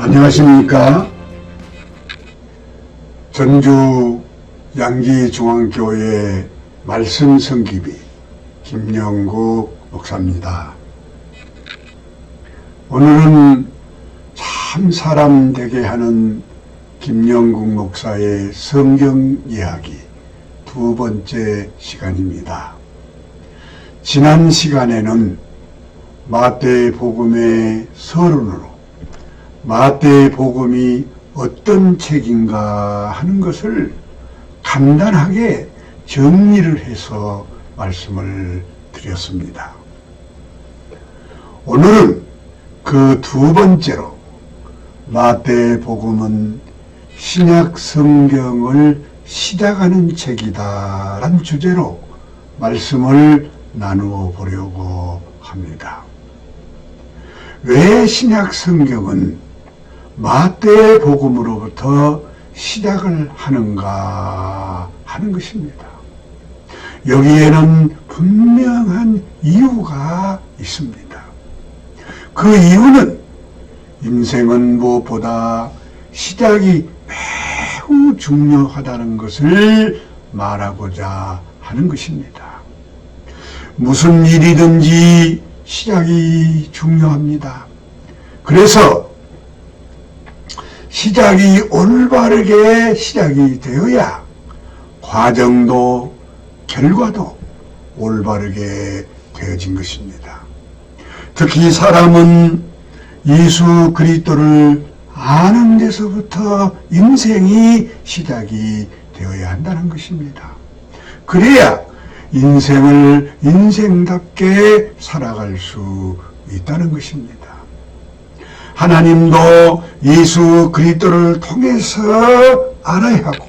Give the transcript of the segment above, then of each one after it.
안녕하십니까. 전주 양지중앙교회 말씀성기비 김영국 목사입니다. 오늘은 참 사람 되게 하는 김영국 목사의 성경 이야기 두 번째 시간입니다. 지난 시간에는 마태복음의 서론으로 마태복음이 어떤 책인가 하는 것을 간단하게 정리를 해서 말씀을 드렸습니다. 오늘은 그 두 번째로 마태복음은 신약 성경을 시작하는 책이다 라는 주제로 말씀을 나누어 보려고 합니다. 왜 신약 성경은 마태복음으로부터 시작을 하는가 하는 것입니다. 여기에는 분명한 이유가 있습니다. 그 이유는 인생은 무엇보다 시작이 매우 중요하다는 것을 말하고자 하는 것입니다. 무슨 일이든지 시작이 중요합니다. 그래서 시작이 올바르게 시작이 되어야 과정도 결과도 올바르게 되어진 것입니다. 특히 사람은 예수 그리스도를 아는 데서부터 인생이 시작이 되어야 한다는 것입니다. 그래야 인생을 인생답게 살아갈 수 있다는 것입니다. 하나님도 예수 그리스도를 통해서 알아야 하고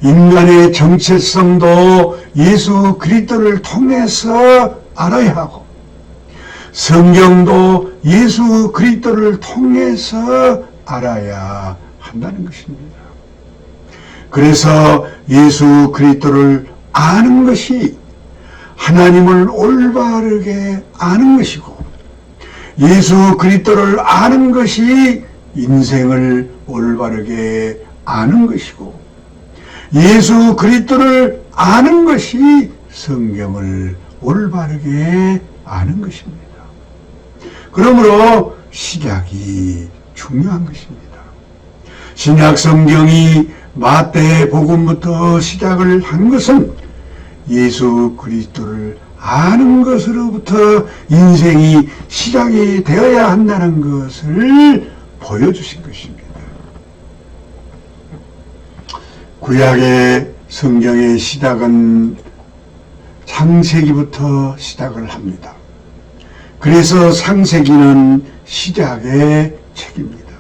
인간의 정체성도 예수 그리스도를 통해서 알아야 하고 성경도 예수 그리스도를 통해서 알아야 한다는 것입니다. 그래서 예수 그리스도를 아는 것이 하나님을 올바르게 아는 것이고 예수 그리스도를 아는 것이 인생을 올바르게 아는 것이고 예수 그리스도를 아는 것이 성경을 올바르게 아는 것입니다. 그러므로 시작이 중요한 것입니다. 신약 성경이 마태복음부터 시작을 한 것은 예수 그리스도를 아는 것으로부터 인생이 시작이 되어야 한다는 것을 보여주신 것입니다. 구약의 성경의 시작은 창세기부터 시작을 합니다. 그래서 창세기는 시작의 책입니다.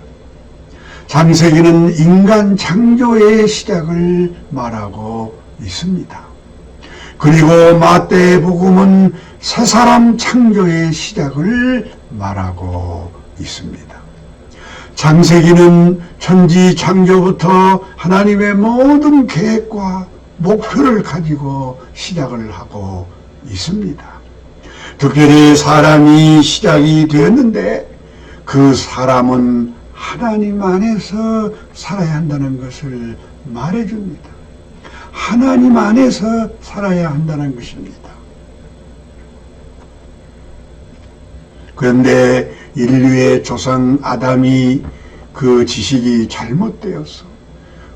창세기는 인간 창조의 시작을 말하고 있습니다. 그리고 마태복음은 새 사람 창조의 시작을 말하고 있습니다. 창세기는 천지 창조부터 하나님의 모든 계획과 목표를 가지고 시작을 하고 있습니다. 특별히 사람이 시작이 되었는데 그 사람은 하나님 안에서 살아야 한다는 것을 말해줍니다. 하나님 안에서 살아야 한다는 것입니다. 그런데 인류의 조상 아담이 그 지식이 잘못되어서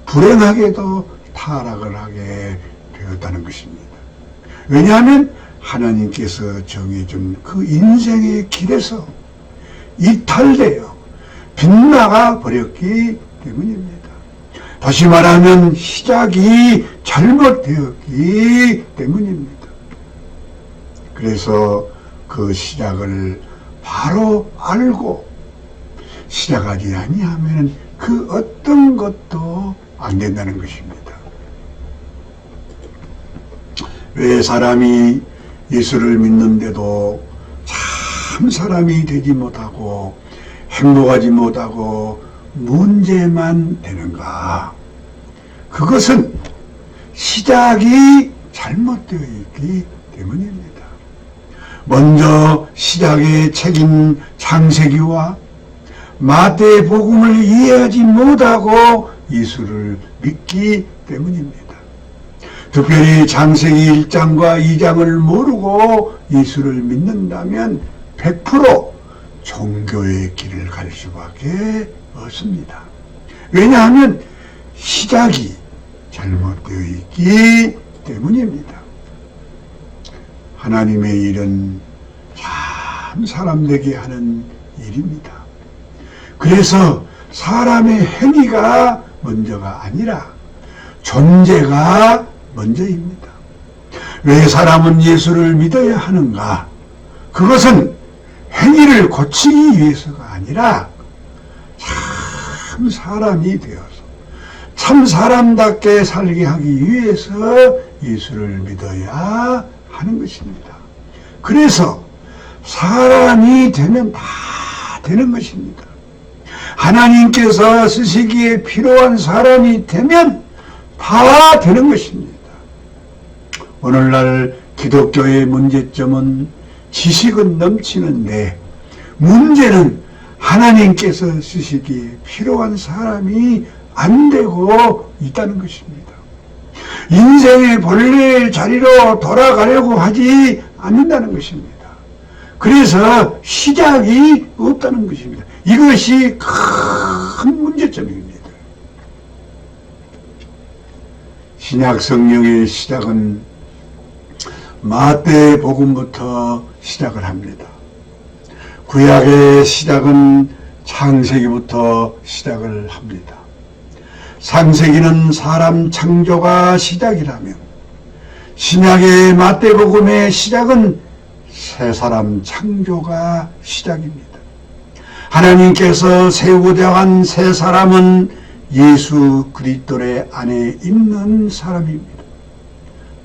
불행하게도 타락을 하게 되었다는 것입니다. 왜냐하면 하나님께서 정해준 그 인생의 길에서 이탈되어 빗나가 버렸기 때문입니다. 다시 말하면 시작이 잘못되었기 때문입니다. 그래서 그 시작을 바로 알고 시작하지 아니하면 그 어떤 것도 안 된다는 것입니다. 왜 사람이 예수를 믿는데도 참 사람이 되지 못하고 행복하지 못하고 문제만 되는가? 그것은 시작이 잘못되어 있기 때문입니다. 먼저 시작의 책인 창세기와 마태의 복음을 이해하지 못하고 예수를 믿기 때문입니다. 특별히 창세기 1장과 2장을 모르고 예수를 믿는다면 100% 종교의 길을 갈 수밖에 없습니다. 왜냐하면 시작이 잘못되어 있기 때문입니다. 하나님의 일은 참 사람 되게 하는 일입니다. 그래서 사람의 행위가 먼저가 아니라 존재가 먼저입니다. 왜 사람은 예수를 믿어야 하는가? 그것은 행위를 고치기 위해서가 아니라 참 사람이 되어서 참 사람답게 살게 하기 위해서 예수를 믿어야 하는 것입니다. 그래서 사람이 되면 다 되는 것입니다. 하나님께서 쓰시기에 필요한 사람이 되면 다 되는 것입니다. 오늘날 기독교의 문제점은 지식은 넘치는데 문제는 하나님께서 쓰시기에 필요한 사람이 안 되고 있다는 것입니다. 인생의 본래의 자리로 돌아가려고 하지 않는다는 것입니다. 그래서 시작이 없다는 것입니다. 이것이 큰 문제점입니다. 신약 성경의 시작은 마태 복음부터 시작을 합니다. 구약의 시작은 창세기부터 시작을 합니다. 창세기는 사람 창조가 시작이라면 신약의 마태복음의 시작은 새 사람 창조가 시작입니다. 하나님께서 세우고자 한 새 사람은 예수 그리스도의 안에 있는 사람입니다.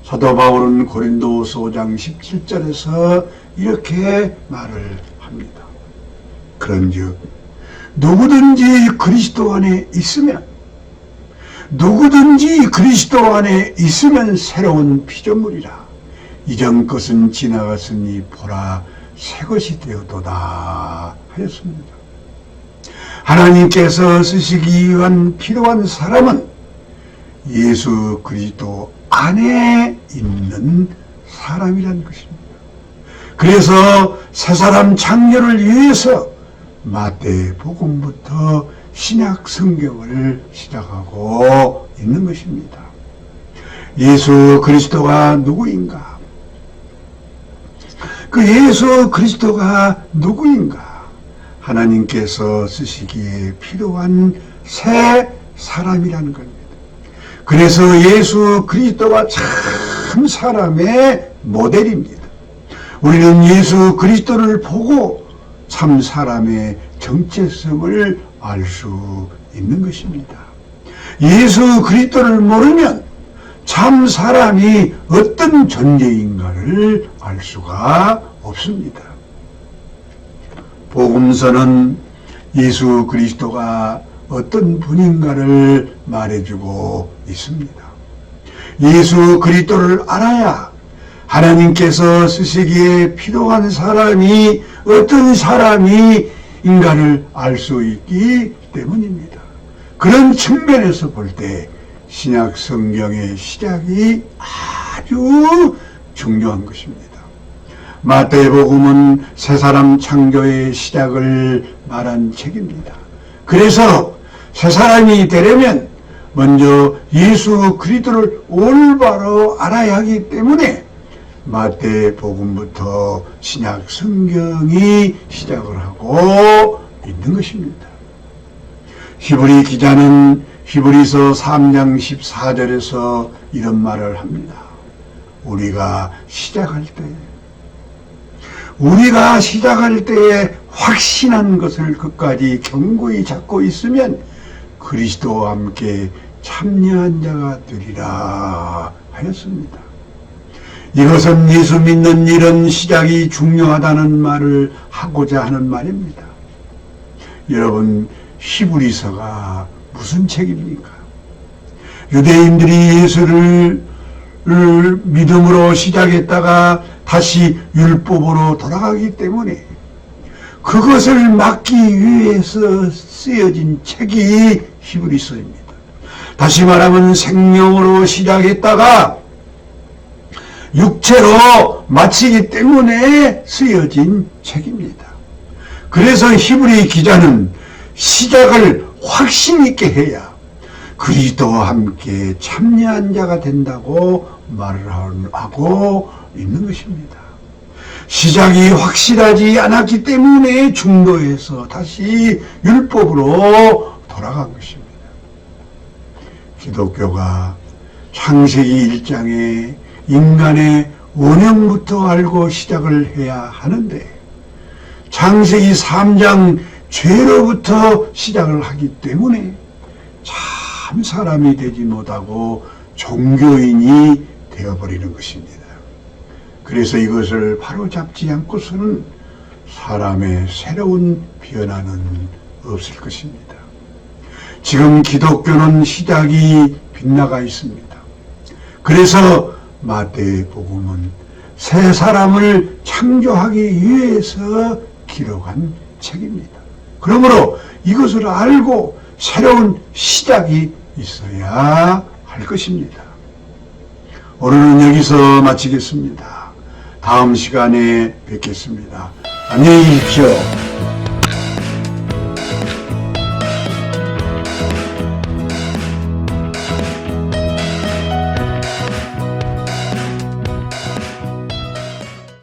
사도 바울은 고린도후서 5장 17절에서 이렇게 말을 합니다. 그런즉 누구든지 그리스도 안에 있으면 새로운 피조물이라. 이전 것은 지나갔으니 보라 새 것이 되었도다 하였습니다. 하나님께서 쓰시기 위한 필요한 사람은 예수 그리스도 안에 있는 사람이라는 것입니다. 그래서 새 사람 창조를 위해서 마태복음부터 신약 성경을 시작하고 있는 것입니다. 예수 그리스도가 누구인가? 그 예수 그리스도가 누구인가? 하나님께서 쓰시기에 필요한 새 사람이라는 겁니다. 그래서 예수 그리스도가 참 사람의 모델입니다. 우리는 예수 그리스도를 보고 참 사람의 정체성을 알 수 있는 것입니다. 예수 그리스도를 모르면 참 사람이 어떤 존재인가를 알 수가 없습니다. 복음서는 예수 그리스도가 어떤 분인가를 말해주고 있습니다. 예수 그리스도를 알아야 하나님께서 쓰시기에 필요한 사람이 어떤 사람인가를 알 수 있기 때문입니다. 그런 측면에서 볼 때 신약 성경의 시작이 아주 중요한 것입니다. 마태복음은 새 사람 창조의 시작을 말한 책입니다. 그래서 새 사람이 되려면 먼저 예수 그리스도를 올바로 알아야 하기 때문에 마태복음부터 신약 성경이 시작을 하고 있는 것입니다. 히브리 기자는 히브리서 3장 14절에서 이런 말을 합니다. 우리가 시작할 때에 확신한 것을 끝까지 견고히 잡고 있으면 그리스도와 함께 참여한 자가 되리라 하였습니다. 이것은 예수 믿는 일은 시작이 중요하다는 말을 하고자 하는 말입니다. 여러분, 히브리서가 무슨 책입니까? 유대인들이 예수를 믿음으로 시작했다가 다시 율법으로 돌아가기 때문에 그것을 막기 위해서 쓰여진 책이 히브리서입니다. 다시 말하면 생명으로 시작했다가 육체로 마치기 때문에 쓰여진 책입니다. 그래서 히브리 기자는 시작을 확신 있게 해야 그리스도와 함께 참여한 자가 된다고 말을 하고 있는 것입니다. 시작이 확실하지 않았기 때문에 중도에서 다시 율법으로 돌아간 것입니다. 기독교가 창세기 1장에 인간의 원형부터 알고 시작을 해야 하는데 창세기 3장 죄로부터 시작을 하기 때문에 참 사람이 되지 못하고 종교인이 되어버리는 것입니다. 그래서 이것을 바로잡지 않고서는 사람의 새로운 변화는 없을 것입니다. 지금 기독교는 시작이 빗나가 있습니다. 그래서 마태복음은 새 사람을 창조하기 위해서 기록한 책입니다. 그러므로 이것을 알고 새로운 시작이 있어야 할 것입니다. 오늘은 여기서 마치겠습니다. 다음 시간에 뵙겠습니다. 안녕히 계십시오.